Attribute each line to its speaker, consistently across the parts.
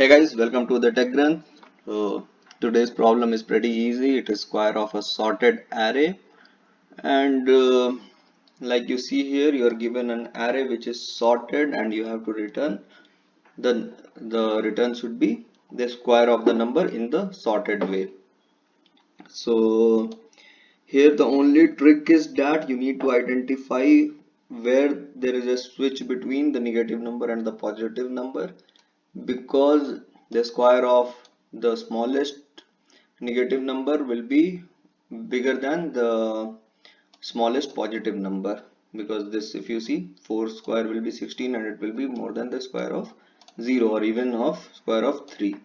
Speaker 1: Hey guys, welcome to the Tech Run. So today's problem is pretty easy. It is square of a sorted array, and like you see here, you are given an array which is sorted, and you have to return the return should be the square of the number in the sorted way. So here the only trick is that you need to identify where there is a switch between the negative number and the positive number, because the square of the smallest negative number will be bigger than the smallest positive number, because this, if you see, 4 square will be 16 and it will be more than the square of 0 or even of square of 3.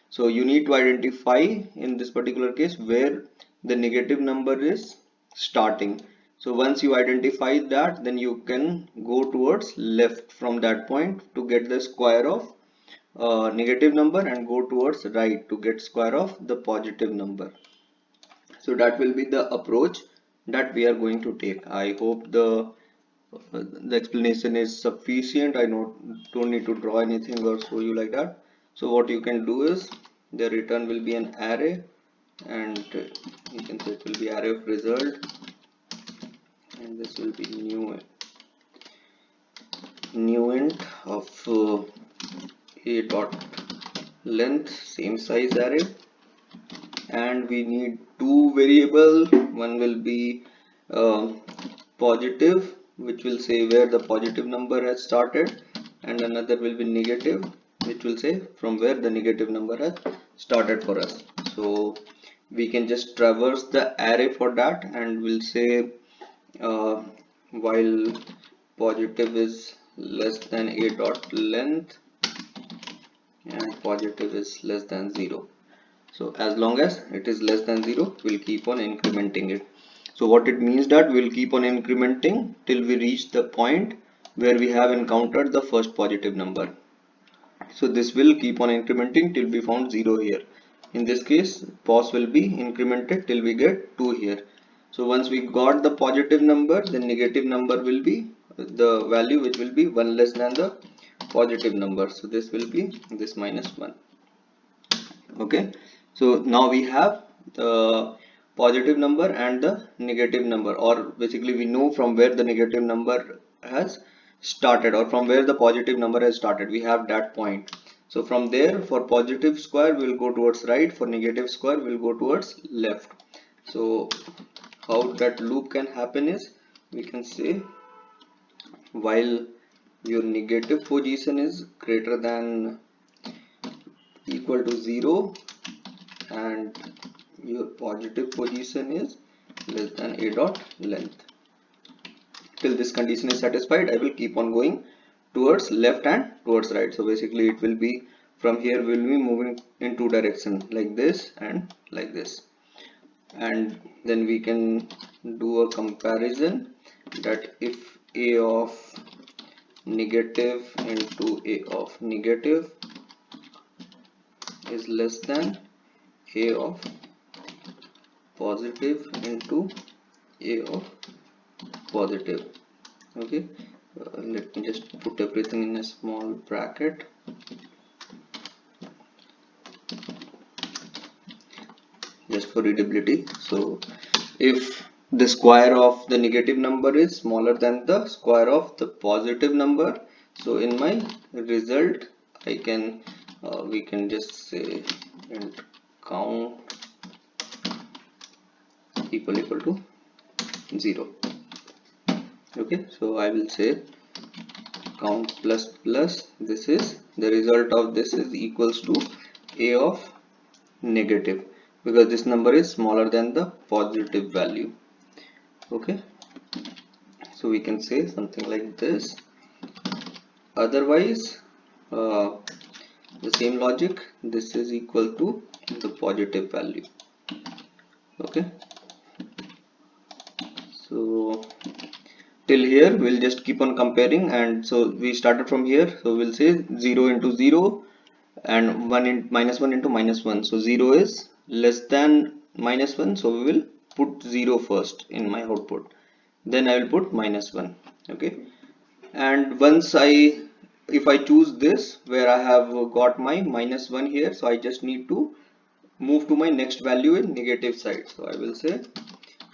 Speaker 1: So you need to identify in this particular case where the negative number is starting. So once you identify that, then you can go towards left from that point to get the square of negative number, and go towards right to get square of the positive number. So that will be the approach that we are going to take. I hope the explanation is sufficient. I don't need to draw anything or show you like that. So what you can do is, the return will be an array, and you can say it will be array of result, and this will be new int of a dot length, same size array, and we need two variable. One will be positive, which will say where the positive number has started, and another will be negative, which will say from where the negative number has started for us. So we can just traverse the array for that, and we'll say uh, while positive is less than a dot length and positive is less than 0. So as long as it is less than 0, we'll keep on incrementing it. So what it means that we'll keep on incrementing till we reach the point where we have encountered the first positive number. So this will keep on incrementing till we found 0 here. In this case, pos will be incremented till we get 2 here. So once we got the positive number, the negative number will be the value which will be 1 less than the positive number. So this will be this minus 1. Okay, so now we have the positive number and the negative number, or basically we know from where the negative number has started, or from where the positive number has started. We have that point. So from there, for positive square we'll go towards right, for negative square we'll go towards left. So how that loop can happen is, we can say while your negative position is greater than equal to 0 and your positive position is less than a dot length, till this condition is satisfied, I will keep on going towards left and towards right. So basically it will be, from here we'll be moving in two directions, like this and like this. And then we can do a comparison, that if a of negative into a of negative is less than a of positive into a of positive. Okay, let me just put everything in a small bracket. Just for readability. So if the square of the negative number is smaller than the square of the positive number, so in my result I can we can just say int count equal to 0. Okay, so I will say count plus plus, this is the result of this is equals to a of negative, because this number is smaller than the positive value. Okay, so we can say something like this. Otherwise the same logic, this is equal to the positive value. Okay, so till here we'll just keep on comparing, and so we started from here, so we'll say 0 into 0 and 1 in minus 1 into minus 1. So 0 is less than minus 1, so we will put 0 first in my output, then I will put minus 1. Okay, and once I if I choose this where I have got my -1 here, so I just need to move to my next value in negative side. So I will say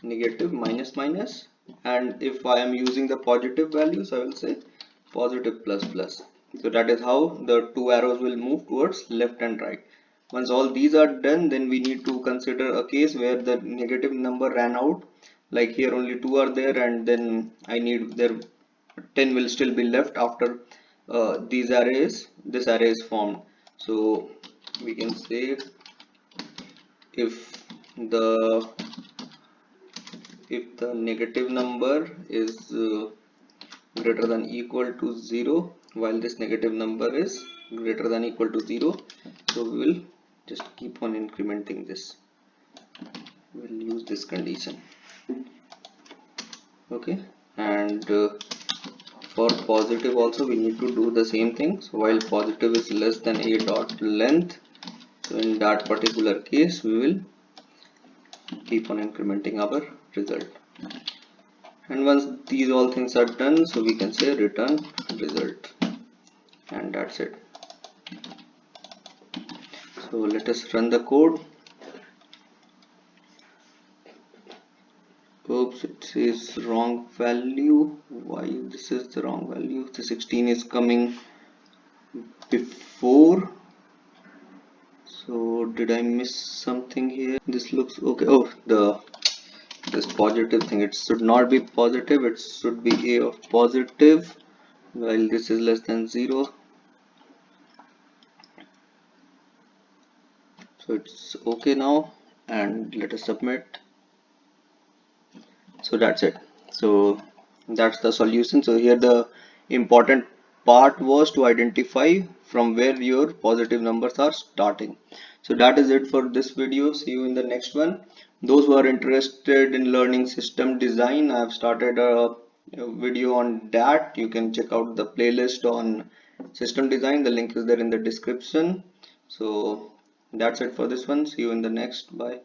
Speaker 1: negative minus minus, and if I am using the positive values, I will say positive plus plus. So that is how the two arrows will move towards left and right. Once all these are done, then we need to consider a case where the negative number ran out. Like here only 2 are there, and then I need there 10 will still be left after these arrays, this array is formed. So we can say if the negative number is greater than equal to 0, while this negative number is greater than equal to 0, so we will just keep on incrementing this. We'll use this condition. Okay, and for positive also we need to do the same thing. So while positive is less than a dot length, so in that particular case we will keep on incrementing our result. And once these all things are done, so we can say return result, and that's it. So let us run the code. Oops, it says wrong value. Why this is the wrong value? The 16 is coming before. So did I miss something here? This looks okay. Oh, this positive thing, it should not be positive, it should be a of positive, while this is less than 0. So it's okay now, and let us submit. So that's it. So that's the solution. So here the important part was to identify from where your positive numbers are starting. So that is it for this video. See you in the next one. Those who are interested in learning system design, I have started a video on that. You can check out the playlist on system design. The link is there in the description. So that's it for this one. See you in the next. Bye.